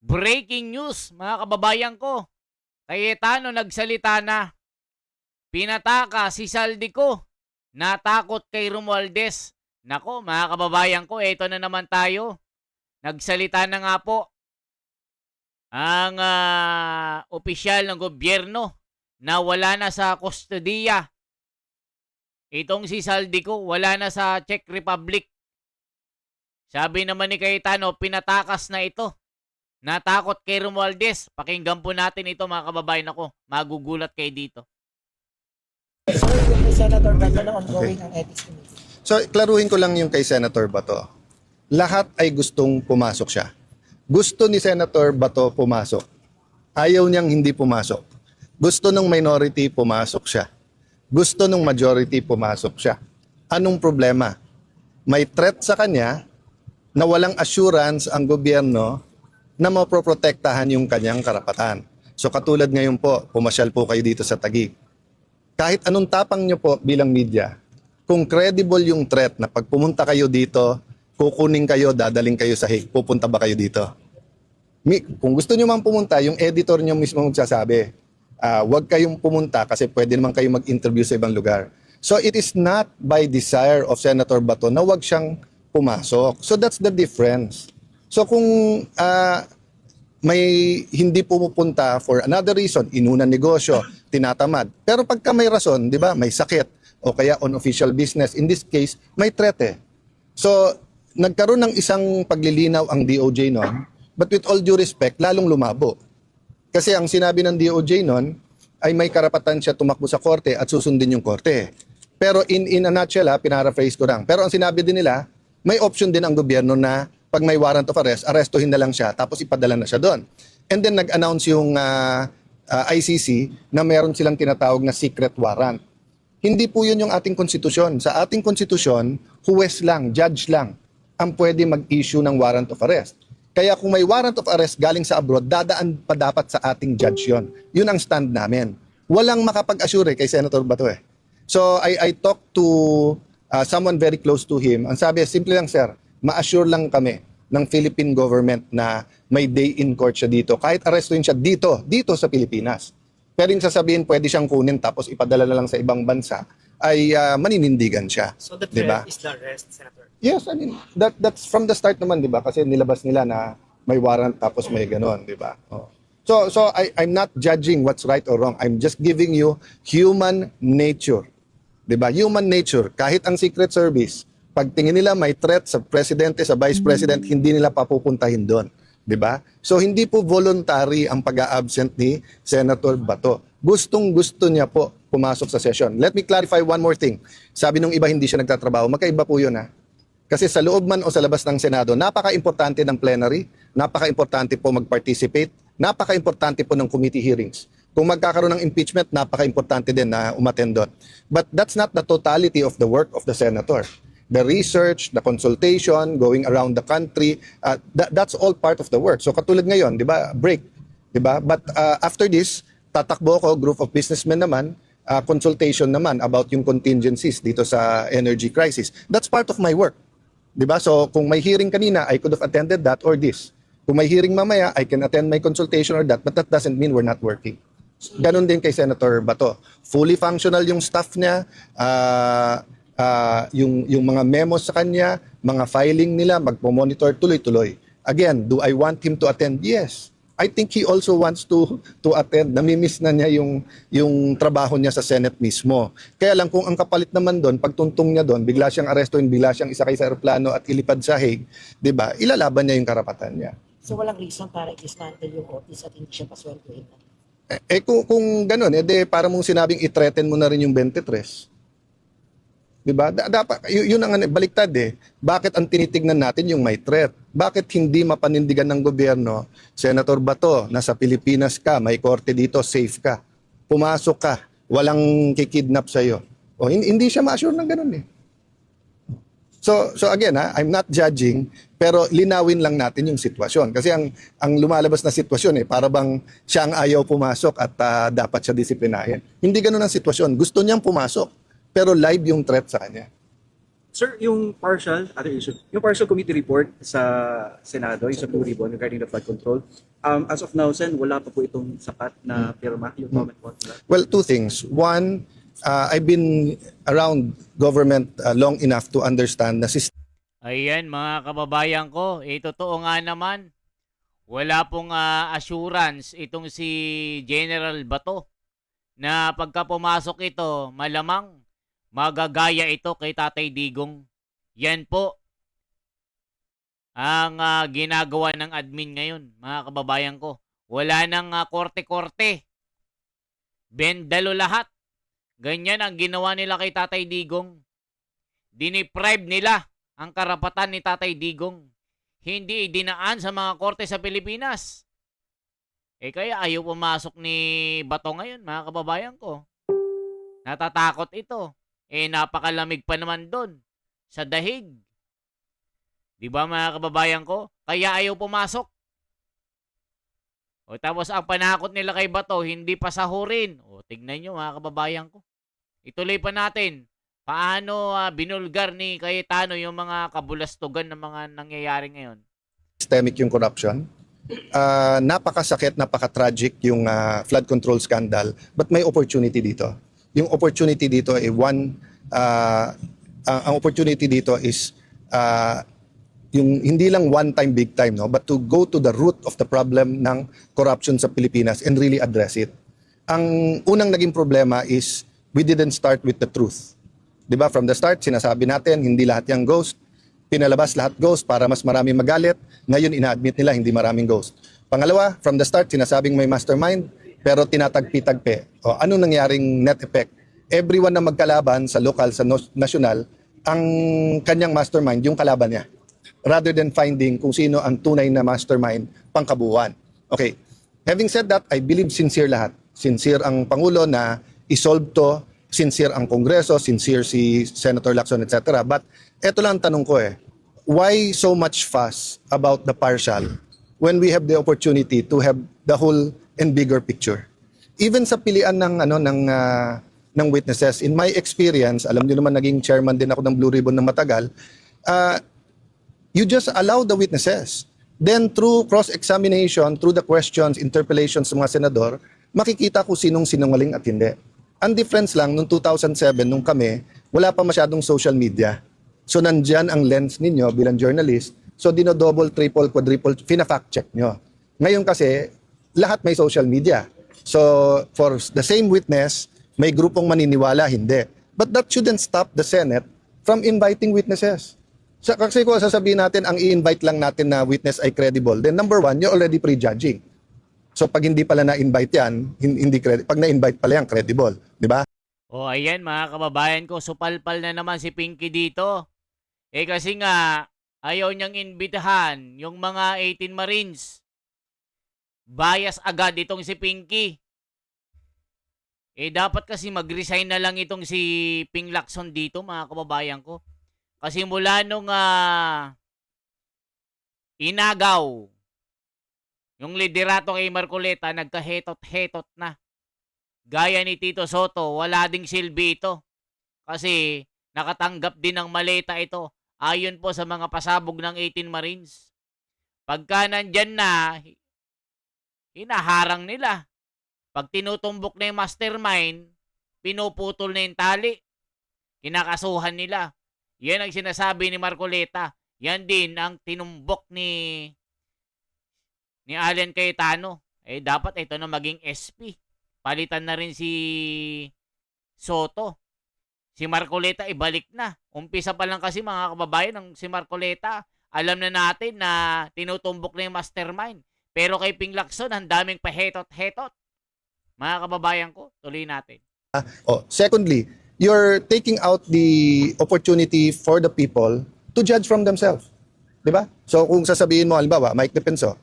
Breaking news, mga kababayan ko. Cayetano nagsalita na. Pinataka si Saldico. Natakot kay Romualdez. Nako, mga kababayan ko, eto na naman tayo. Nagsalita na nga po ang opisyal ng gobyerno na wala na sa kustodiya. Itong si Saldico, wala na sa Czech Republic. Sabi naman ni Cayetano, pinatakas na ito. Natakot kay Romualdez. Pakinggan po natin ito, mga kababayan ako. Magugulat kayo dito. Sir, yung kay Senator Bato na ongoing ang ethics committee. So, klaruhin ko lang yung kay Senator Bato. Lahat ay gustong pumasok siya. Gusto ni Senator Bato pumasok. Ayaw niyang hindi pumasok. Gusto ng minority pumasok siya. Gusto ng majority pumasok siya. Anong problema? May threat sa kanya na walang assurance ang gobyerno na mapoprotektahan yung kanyang karapatan. So katulad ngayon po, pumasyal po kayo dito sa Taguig. Kahit anong tapang nyo po bilang media, kung credible yung threat na pag pumunta kayo dito, kukunin kayo, dadaling kayo sa Hague, pupunta ba kayo dito? Kung gusto nyo man pumunta, yung editor nyo mismo magsasabi, huwag kayong pumunta kasi pwede naman kayo mag-interview sa ibang lugar. So it is not by desire of Senator Bato na huwag siyang pumasok. So that's the difference. So kung may hindi pumupunta for another reason, inuna negosyo, tinatamad. Pero pagka may rason, di ba, may sakit, o kaya on official business, in this case, may threat eh. So, nagkaroon ng isang paglilinaw ang DOJ noon, but with all due respect, lalong lumabo. Kasi ang sinabi ng DOJ noon, ay may karapatan siya tumakbo sa korte at susundin yung korte. Pero in a nutshell, pinaraphrase ko lang. Pero ang sinabi din nila, may option din ang gobyerno na pag may warrant of arrest, arestuhin na lang siya tapos ipadala na siya doon. And then nag-announce yung ICC na meron silang tinatawag na secret warrant. Hindi po yun yung ating konstitusyon. Sa ating konstitusyon, huwes lang, judge lang ang pwede mag-issue ng warrant of arrest. Kaya kung may warrant of arrest galing sa abroad, dadaan pa dapat sa ating judge yun. Yun ang stand namin. Walang makapag-assure kay Senator Bato eh. So I talked to someone very close to him. Ang sabi, simple lang sir, ma-assure lang kami ng Philippine government na may day in court siya dito. Kahit arrestuin siya dito sa Pilipinas. Pero yung sasabihin, pwede siyang kunin tapos ipadala na lang sa ibang bansa, ay maninindigan siya. So the diba? threat is the arrest, Senator? Yes, I mean, that's from the start naman, di ba? Kasi nilabas nila na may warrant tapos may ganon, di ba? Oh. So I'm not judging what's right or wrong. I'm just giving you human nature. Di ba? Human nature. Kahit ang Secret Service, pag tingin nila may threat sa presidente, sa vice president, hindi nila papupuntahin doon. Di ba? So hindi po voluntary ang pag-a-absent ni Senator Bato. Gustong-gusto niya po pumasok sa session. Let me clarify one more thing. Sabi nung iba hindi siya nagtatrabaho. Magkaiba po yun ha. Kasi sa loob man o sa labas ng Senado, napaka-importante ng plenary, napaka-importante po mag-participate, napaka-importante po ng committee hearings. Kung magkakaroon ng impeachment, napaka-importante din na umattend doon. But that's not the totality of the work of the senator. The research, the consultation, going around the country, that's all part of the work. So katulad ngayon, di ba, break, di ba? But after this, tatakbo ko, group of businessmen naman, consultation naman about yung contingencies dito sa energy crisis. That's part of my work. Di ba? So kung may hearing kanina, I could have attended that or this. Kung may hearing mamaya, I can attend my consultation or that, but that doesn't mean we're not working. Ganon din kay Senator Bato. Fully functional yung staff niya, yung mga memos sa kanya, mga filing nila, magpo-monitor tuloy-tuloy. Again, do I want him to attend? Yes. I think he also wants to attend. Namimiss na niya yung trabaho niya sa Senate mismo. Kaya lang kung ang kapalit naman doon, pagtuntong niya doon, bigla siyang arestuin, bigla siyang isakay sa aeroplano at ilipad sa Hague, 'di ba? Ilalaban niya yung karapatan niya. So walang reason para i-dismantle yung office at hindi siya pasweldohin na? Kung gano'n, para mong sinabing i-threaten mo na rin yung 23. Diba? Dapat, yun ang baliktad eh. Bakit ang tinitignan natin yung may threat? Bakit hindi mapanindigan ng gobyerno, Senator Bato, nasa Pilipinas ka, may korte dito, safe ka. Pumasok ka, walang kikidnap sa'yo. O, hindi siya ma-assure ng ganun eh. So again, I'm not judging, pero linawin lang natin yung sitwasyon. Kasi ang lumalabas na sitwasyon para bang siya ang ayaw pumasok at dapat siya disiplinahin. Hindi ganun ang sitwasyon. Gusto niyang pumasok, pero live yung threat sa kanya. Sir, yung partial, other issue, yung partial committee report sa Senado, yung sa Blue Ribbon regarding the flood control, as of now, Sen, wala pa po itong sapat na pirma, yung comment po nila. Well, two things. One, I've been around government long enough to understand na Ayan mga kababayan ko, totoo nga naman. Wala pong assurance itong si General Bato na pagka pumasok ito, malamang magagaya ito kay Tatay Digong. Yan po ang ginagawa ng admin ngayon, mga kababayan ko. Wala nang korte-korte. Bendalo lahat. Ganyan ang ginawa nila kay Tatay Digong. Diniprive nila ang karapatan ni Tatay Digong. Hindi dinaan sa mga korte sa Pilipinas. Kaya ayaw pumasok ni Bato ngayon, mga kababayan ko. Natatakot ito. Napakalamig pa naman doon sa dahig. Di ba mga kababayan ko? Kaya ayaw pumasok. Tapos ang panakot nila kay Bato, hindi pa sahurin. Tignan nyo mga kababayan ko. Ituloy pa natin. Paano binulgar ni Cayetano yung mga kabulastugan ng mga nangyayari ngayon? systemic yung corruption. Napakasakit, napaka-tragic yung flood control scandal. But may opportunity dito. Yung opportunity dito ay ang opportunity dito is yung hindi lang one time, big time, no, but to go to the root of the problem ng corruption sa Pilipinas and really address it. Ang unang naging problema is we didn't start with the truth. 'Di ba? From the start, sinasabi natin hindi lahat yung ghost. Pinalabas lahat ghost para mas marami magalit. Ngayon ina-admit nila hindi maraming ghost. Pangalawa, from the start sinasabing may mastermind pero tinatagpi-tagpi. Anong nangyaring net effect? Everyone na magkalaban sa local, sa national, ang kanyang mastermind, yung kalaban niya. Rather than finding kung sino ang tunay na mastermind pangkabuuan. Okay. Having said that, I believe sincere lahat. Sincere ang Pangulo na isolve to, sincere ang Kongreso, sincere si Senator Lacson, etc. But eto lang ang tanong ko why so much fuss about the partial when we have the opportunity to have the whole and bigger picture? Even sa pilian ng witnesses, in my experience, alam niyo naman naging chairman din ako ng Blue Ribbon ng matagal, you just allow the witnesses. Then through cross-examination, through the questions, interpellations sa mga senador, makikita kung sinong sinungaling at hindi. Ang difference lang, noong 2007, nung kami, wala pa masyadong social media. So nandyan ang lens ninyo bilang journalist. So dino-double, triple, quadruple, fina-fact check nyo. Ngayon kasi, lahat may social media. So for the same witness, may grupong maniniwala, hindi. But that shouldn't stop the Senate from inviting witnesses. Kasi kung sasabihin natin, ang i-invite lang natin na witness ay credible, then number one, you're already prejudging. So pag hindi pala na-invite yan, hindi pag na-invite pala yan, credible. Di ba? Ayan mga kababayan ko, supalpal na naman si Pinky dito. Kasi nga, ayaw niyang imbitahan yung mga 18 Marines. Bias agad itong si Pinky. Dapat kasi mag-resign na lang itong si Ping Lacson dito mga kababayan ko. Kasi mula nung inagaw yung liderato kay Marcoleta, nagkahetot-hetot na. Gaya ni Tito Soto, wala ding silbi ito. Kasi nakatanggap din ng maleta ito ayon po sa mga pasabog ng 18 Marines. Pagka nandyan na, hinaharang nila. Pag tinutumbok na yung mastermind, pinuputol na yung tali. Kinakasuhan nila. Yan ang sinasabi ni Marcoleta. Yan din ang tinumbok ni Allen Cayetano. Dapat ito na maging SP. Palitan na rin si Soto. Si Marcoleta ibalik na. Umpisa pa lang kasi mga kababayan ng si Marcoleta. Alam na natin na tinutumbok na yung mastermind. Pero kay Ping Lacson, ang daming pahetot-hetot. Mga kababayan ko, tuloy natin. Secondly, you're taking out the opportunity for the people to judge from themselves. Di ba? So kung sasabihin mo, halimbawa, Mike Depenso,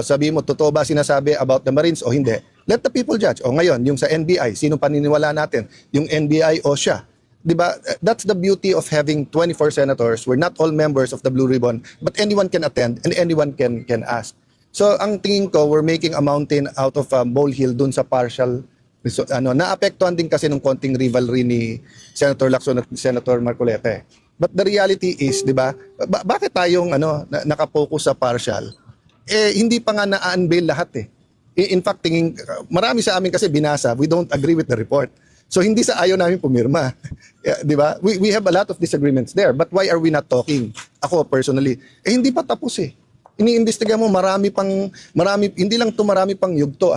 sabihin mo, totoo ba sinasabi about the Marines o hindi? Let the people judge. Ngayon, yung sa NBI, sino paniniwala natin? Yung NBI o siya? Di ba? That's the beauty of having 24 senators. We're not all members of the Blue Ribbon, but anyone can attend and anyone can ask. So ang tingin ko, we're making a mountain out of a molehill dun sa partial. Naapektuhan din kasi ng konting rivalry ni Senator Lacson at Senator Marcoleta. But the reality is, di ba, bakit tayong nakapokus sa partial? Hindi pa nga na-unveil lahat eh. In fact, marami sa amin kasi binasa, we don't agree with the report. So hindi sa ayaw namin pumirma. Di ba? We have a lot of disagreements there. But why are we not talking? Ako personally, hindi pa tapos eh. Iniimbestiga mo marami, hindi lang to marami pang yugto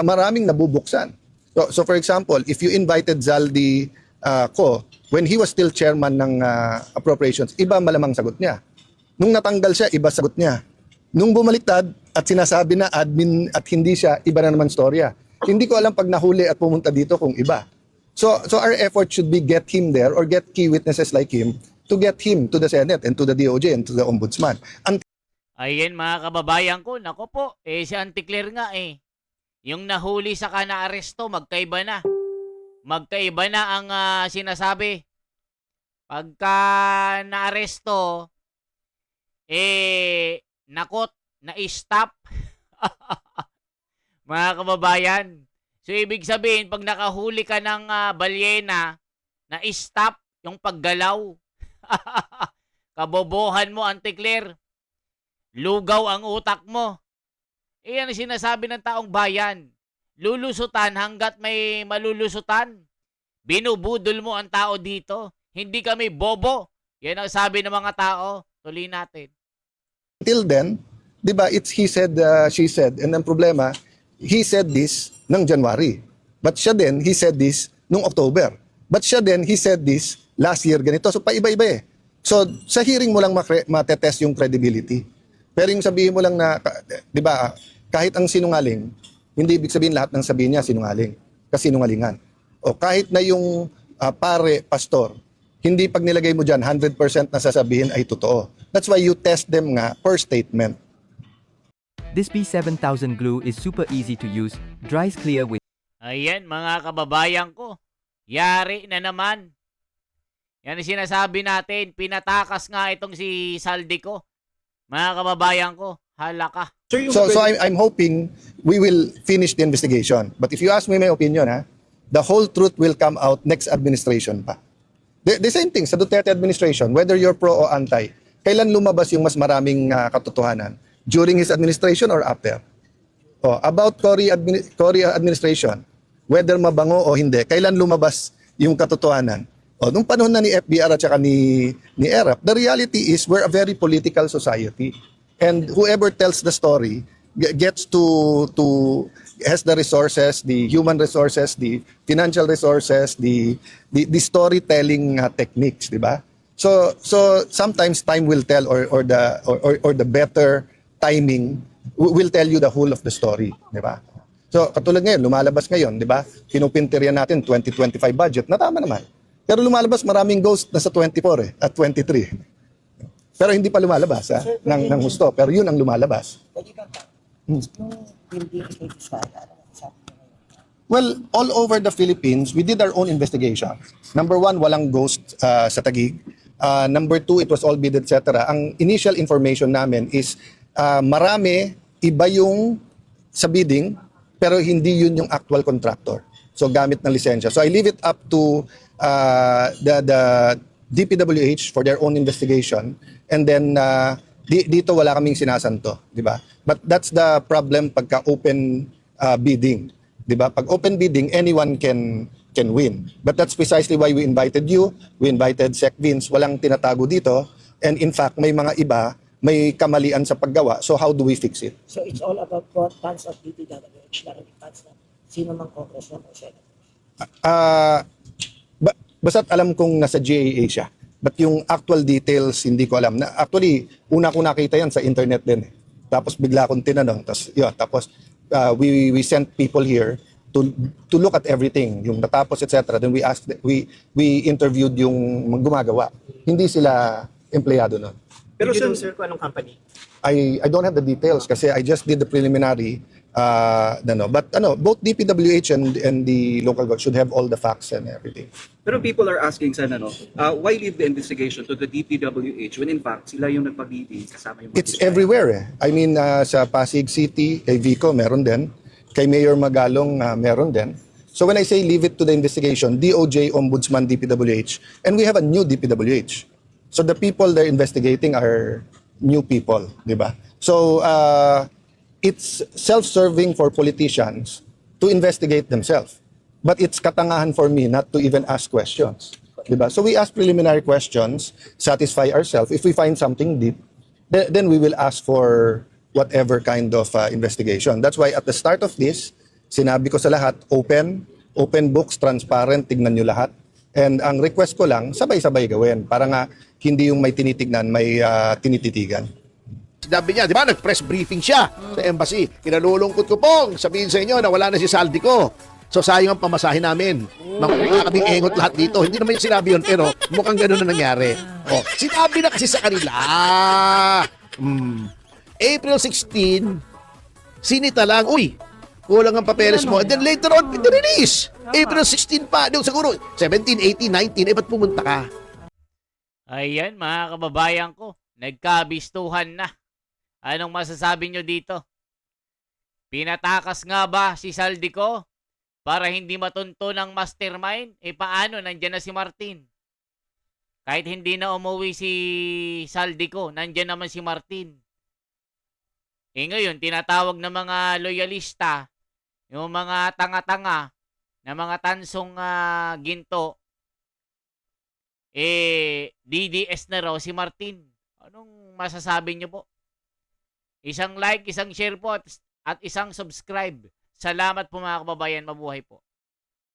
maraming nabubuksan. So for example, if you invited Zaldi ko, when he was still chairman ng appropriations, iba malamang sagot niya. Nung natanggal siya, iba sagot niya. Nung bumaliktad at sinasabi na admin at hindi siya, iba na naman storya. Hindi ko alam pag nahuli at pumunta dito kung iba. So our effort should be get him there or get key witnesses like him to get him to the Senate and to the DOJ and to the Ombudsman. Ayan mga kababayan ko, nako po, si Anticlear nga yung nahuli sa na-aresto, magkaiba na. Magkaiba na ang sinasabi. Pagka na-aresto, nakot, na-stop. Mga kababayan. So, ibig sabihin, pag nakahuli ka ng balyena, na-stop yung paggalaw. Kabobohan mo, Anticlear. Lugaw ang utak mo. Iyan ang sinasabi ng taong bayan. Lulusutan hanggat may malulusutan. Binubudol mo ang tao dito. Hindi kami bobo. Yan ang sabi ng mga tao. Tuloy natin. Until then, di ba, it's he said, she said. And ang problema, he said this ng January. But siya din, he said this nung October. But siya din, he said this last year ganito. So paiba-iba eh. So sa hearing mo lang matetest yung credibility. Pero yung sabihin mo lang na, di ba, kahit ang sinungaling, hindi ibig sabihin lahat ng sabihin niya sinungaling. Kasinungalingan. O kahit na yung pare, pastor, hindi pag nilagay mo dyan, 100% na sasabihin ay totoo. That's why you test them nga per statement. This B7000 glue is super easy to use, dries clear with... Ayan mga kababayan ko. Yari na naman. Yan ang sinasabi natin. Pinatakas nga itong si Saldico. Mga kababayan ko, hala ka. So I'm hoping we will finish the investigation. But if you ask me my opinion, the whole truth will come out next administration pa. The same thing sa Duterte administration, whether you're pro o anti, kailan lumabas yung mas maraming katotohanan? During his administration or after? About Cory administration, whether mabango o hindi, kailan lumabas yung katotohanan? Nung panahon na ni FBR at saka ni ERAP, the reality is we're a very political society. And whoever tells the story gets has the resources, the human resources, the financial resources, the storytelling techniques, di ba? So sometimes time will tell or the better timing will tell you the whole of the story, di ba? So katulad ngayon, lumalabas ngayon, di ba? Pinupinterian natin 2025 budget, na tama naman. Pero lumalabas maraming ghost na sa 24 at 23. Pero hindi pa lumalabas ng husto, pero yun ang lumalabas. Well, all over the Philippines, we did our own investigation. Number one, walang ghost sa Taguig. Number two, it was all bid, etc. Ang initial information namin is marami, iba yung sa bidding, pero hindi yun yung actual contractor. So gamit ng lisensya. So I leave it up to the DPWH for their own investigation. And then dito wala kaming sinasanto, di ba? But that's the problem pagka open bidding, di ba? Pag open bidding, anyone can win. But that's precisely why we invited you, we invited Sec Vince, walang tinatago dito. And in fact, may mga iba, may kamalian sa paggawa. So how do we fix it? So it's all about funds of DPWH, not only funds na sino mang congressman o senator. Basta't alam kong nasa GAA siya. But yung actual details, hindi ko alam. Actually, una ko nakita yan sa internet din. Tapos bigla akong tinanong. Tapos we sent people here to look at everything. Yung natapos, etc. Then we interviewed yung gumagawa. Hindi sila empleyado nun. Pero sir, kung anong company? I don't have the details kasi I just did the preliminary. But both DPWH and the local government should have all the facts and everything. Pero people are asking sana, why leave the investigation to the DPWH when in fact sila yung nagpabidi kasama yung... It's everywhere I mean, sa Pasig City, kay Vico, meron din. Kay Mayor Magalong, meron din. So when I say leave it to the investigation, DOJ, Ombudsman, DPWH, and we have a new DPWH. So the people they're investigating are new people, di ba? So it's self-serving for politicians to investigate themselves. But it's katangahan for me not to even ask questions. Diba? So we ask preliminary questions, satisfy ourselves. If we find something deep, then we will ask for whatever kind of investigation. That's why at the start of this, sinabi ko sa lahat, open books, transparent, tignan nyo lahat. And ang request ko lang, sabay-sabay gawin. Para nga hindi yung may tinitignan, may tinititigan. Sinabi niya, di ba, nag-press briefing siya sa embassy. Kinalulungkot ko pong sabihin sa inyo na wala na si saldi ko. So sayang ang pamasahin namin. Makuha kaming engot lahat dito. Hindi naman yung sinabi yun, pero mukhang gano'n na nangyari. Oh, sinabi na kasi sa kanila. April 16, sinita lang, uy, kulang ang papeles mo. And then later on, pinirelease. April 16 pa. Yung siguro, 17, 18, 19, ba't pumunta ka? Ayan, mga kababayan ko. Nagkabistuhan na. Anong masasabi nyo dito? Pinatakas nga ba si Saldico para hindi matunto ng mastermind? Paano? Nandyan na si Martin. Kahit hindi na umuwi si Saldico, nandyan naman si Martin. Ngayon, tinatawag ng mga loyalista, yung mga tanga-tanga, na mga tansong ginto, DDS na raw si Martin. Anong masasabi nyo po? Isang like, isang share po at isang subscribe. Salamat po mga kababayan. Mabuhay po.